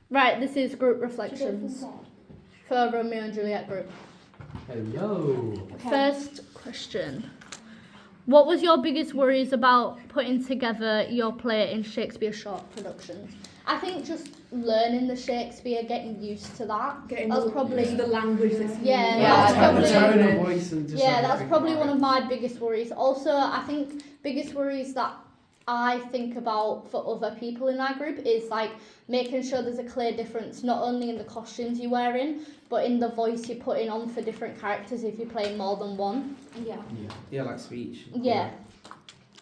Right, this is group reflections for Romeo and Juliet group. Hello. Okay. First question. What was your biggest worries about putting together your play in Shakespeare short productions? I think just learning the Shakespeare, getting used to that. That's probably the language that's that's probably tone of voice and just that's probably one of my biggest worries. Also, I think biggest worries that I think about for other people in our group is like making sure there's a clear difference not only in the costumes you're wearing but in the voice you're putting on for different characters if you're playing more than one. Yeah, like speech. Yeah.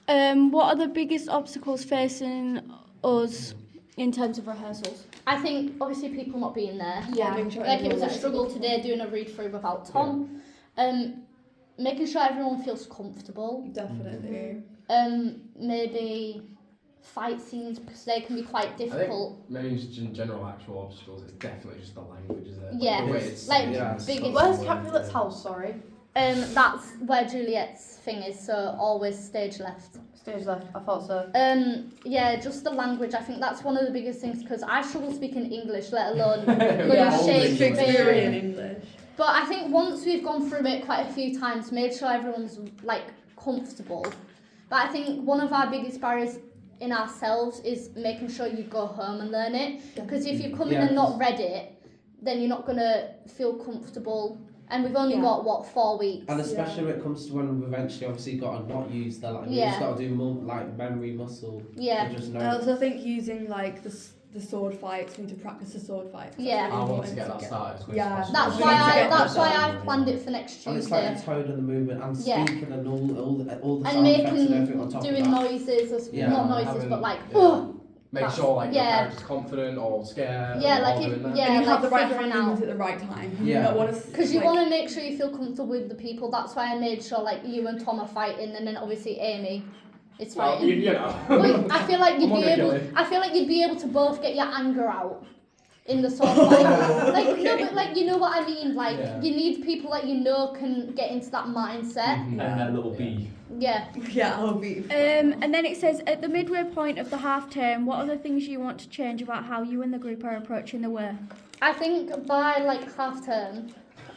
What are the biggest obstacles facing us in terms of rehearsals? I think obviously people not being there. Yeah. Like it was a struggle today doing a read through without Tom. Making sure everyone feels comfortable. Definitely. Maybe fight scenes because they can be quite difficult. I think maybe just in general actual obstacles, it's definitely just the language, isn't it? Yeah, The way it's like biggest. Where's Capulet's house, sorry? That's where Juliet's thing is, so always stage left. Stage left, I thought so. Yeah, just the language. I think that's one of the biggest things because I struggle speaking English, let alone Shakespearean Shakespeare. English. But I think once we've gone through it quite a few times, made sure everyone's like comfortable. But I think one of our biggest barriers in ourselves is making sure you go home and learn it. Because if you come in and not read it, then you're not gonna feel comfortable. And we've only got 4 weeks. And especially when it comes to when we've eventually obviously got to not use the language, we've just got to do more like memory muscle. Yeah. To just I know. also think using like the sword fights, we need to practice the sword fights. Yeah. I want to get that started as quick as possible. That's We why need to get that's that why done. I've planned it for next And it's Tuesday. like the tone of the movement and Yeah. speaking and all the And sound effects and everything making on top doing of that. noises, Yeah. not noises, Having- but like yeah. Make That's- sure like your yeah. character's confident or scared. Yeah, or like all if- doing that. yeah. And you have the like right figuring hand out. at the right time. Yeah. You don't want to. because you want to make sure you feel comfortable with the people. That's why I made sure like you and Tom are fighting, and then obviously Amy is Well, fighting. you know. But I feel like I'm you'd not be gonna able. kill him. I feel like you'd be able to both get your anger out in the sword fight. Like no, but like you know what I mean. Like Yeah. you need people that you know can get into that mindset. Mhm. And that little bee. Yeah. Yeah, I'll be. And then it says, at the midway point of the half term, what are the things you want to change about how you and the group are approaching the work? I think by like half term,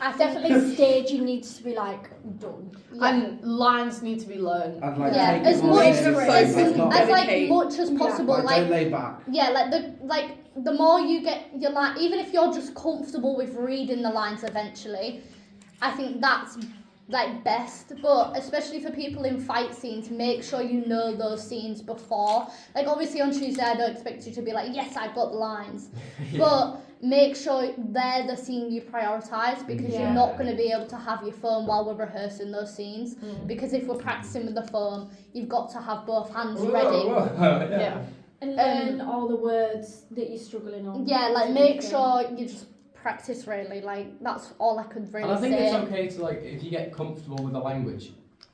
I think Definitely staging needs to be like done. Yeah. And lines need to be learned. And like Yeah, take as it more much seriously, as- like, not- as like dedicate. much as possible. like, don't lay back. Yeah, the more you get your line, even if you're just comfortable with reading the lines eventually, I think that's like best. But especially for people in fight scenes, make sure you know those scenes before. Like obviously on Tuesday, I don't expect you to be like, yes, I've got the lines, but make sure they're the scene you prioritise because you're not going to be able to have your phone while we're rehearsing those scenes. Because if we're practicing with the phone, you've got to have both hands ready. Yeah. And learn all the words that you're struggling on. Yeah, like make sure you just practice really. Like that's all I could really And I think say. it's okay to like if you get comfortable with the language.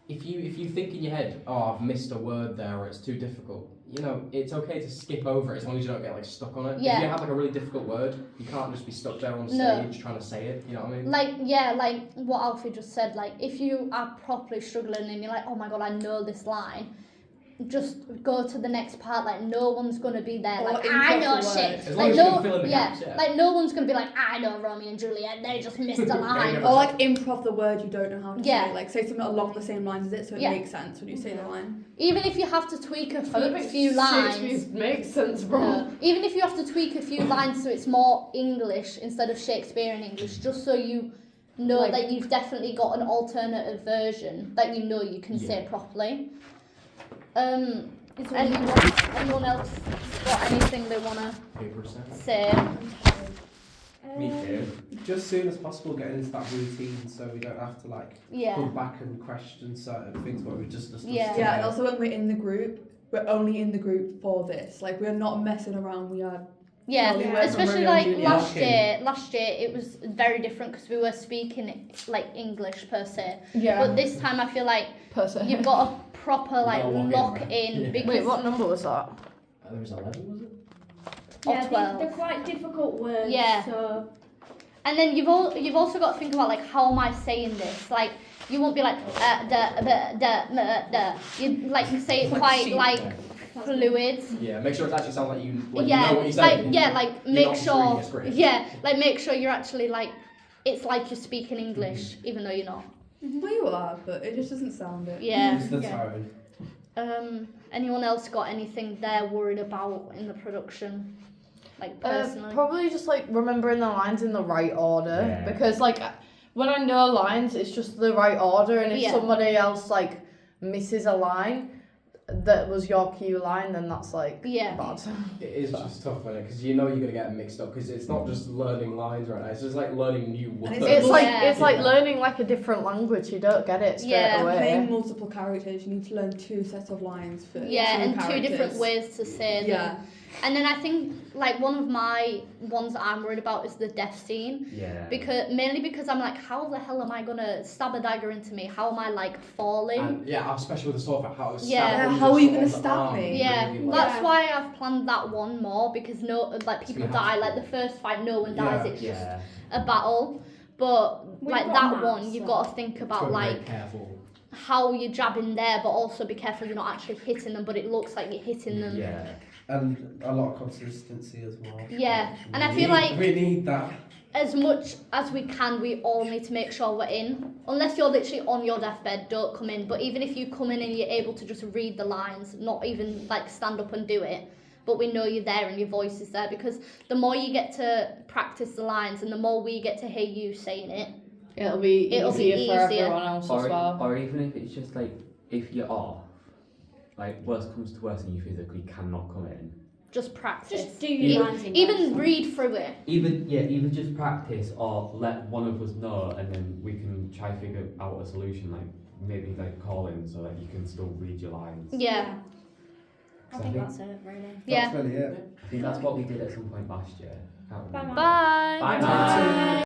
If you think in your head, oh, I've missed a word there or it's too difficult, you know, it's okay to skip over it as long as you don't get like stuck on it. Yeah. If you have like a really difficult word, you can't just be stuck there on No. stage trying to say it. You know what I mean? Like what Alfie just said. Like if you are properly struggling and you're like, oh my god, I know this line. Just go to the next part. Like no one's gonna be there. Or Like I know improv the shit. As long Like as you no, can fill in the gaps, yeah. Like no one's gonna be like I know Romeo and Juliet. They just missed a line. never- Or like improv the word you don't know how to Yeah. say. Like say something along the same lines as it so it Yeah. makes sense when you say the line. Even if you have to tweak a I don't think few lines. Shakespeare makes sense, bro. No. Even if you have to tweak a few lines so it's more English instead of Shakespearean English, just so you know Like- that you've definitely got an alternative version that you know you can say properly. Anyone else got anything they want to Paper set. say? Me too. Just soon as possible getting into that routine so we don't have to like Yeah. come back and question certain things what we just discussed. Yeah. Yeah, and also when we're in the group, we're only in the group for this. Like we're not messing around. We are. Yeah, Well, we went from especially Romeo like and Juliet. last year it was very different because we were speaking like English per se. Yeah. But this time I feel like Per se. you've got a proper like gotta lock lock in, in right? because Wait, what number was that? There was 11, was it? Or Yeah, 12. they're quite difficult words. Yeah. So And then you've also got to think about like how am I saying this? Like you won't be like da. You like you say it Like quite sheep. like fluid. Yeah, make sure it actually sounds like you Yeah, you know what you're saying. like You're make not just reading sure. a script. Yeah, like make sure you're actually like, it's like you're speaking English, even though you're not. Well, you are, but it just doesn't sound it. Yeah. It's the Yeah. tone. Anyone else got anything they're worried about in the production, like personally? Probably just like remembering the lines in the right order Yeah. because like when I know lines, it's just the right order, and if Yeah. somebody else like misses a line that was your cue line, then that's like Yeah. bad. It is just tough, isn't it? Because you know you're gonna get mixed up. Because it's not just learning lines right now. It's just like learning new words. It's like Yeah. it's like learning like a different language. You don't get it straight Yeah. Playing away. multiple characters, you need to learn 2 sets of lines for Yeah, two and characters. 2 different ways to say them. Yeah. And then I think like one of my ones that I'm worried about is the death scene. Yeah. Mainly because I'm like, how the hell am I gonna stab a dagger into me? How am I like falling? And yeah, especially with the sword fight, how it was Yeah. stabbed under How are you gonna someone's stab arm, me? Yeah, really, like- that's why I've planned that one more, because like people gonna die. have Like the first fight, no one dies. Yeah. It's just Yeah. a battle. But We've like got that maps, one, you've so- got to think Gotta about be very like careful. how you're jabbing there, but also be careful you're not actually hitting them, but it looks like you're hitting them. Yeah. And a lot of consistency as well. Yeah, and I We feel need- like we need that. as much as we can, we all need to make sure we're in. Unless you're literally on your deathbed, don't come in. But even if you come in and you're able to just read the lines, not even like stand up and do it, but we know you're there and your voice is there, because the more you get to practice the lines and the more we get to hear you saying it, It'll be It'll be easier for easier. everyone else as well. Or even if it's just like, if you're off, like worst comes to worst and you physically cannot come in. just practice. Just do your lines in Even voice. read through it. Even just practice, or let one of us know, and then we can try figure out a solution. Like maybe like call in so that you can still read your lines. Yeah. I think that's it, really. Yeah. That's really it. I think that's what we did at some point last year. Can't remember. Bye. Bye.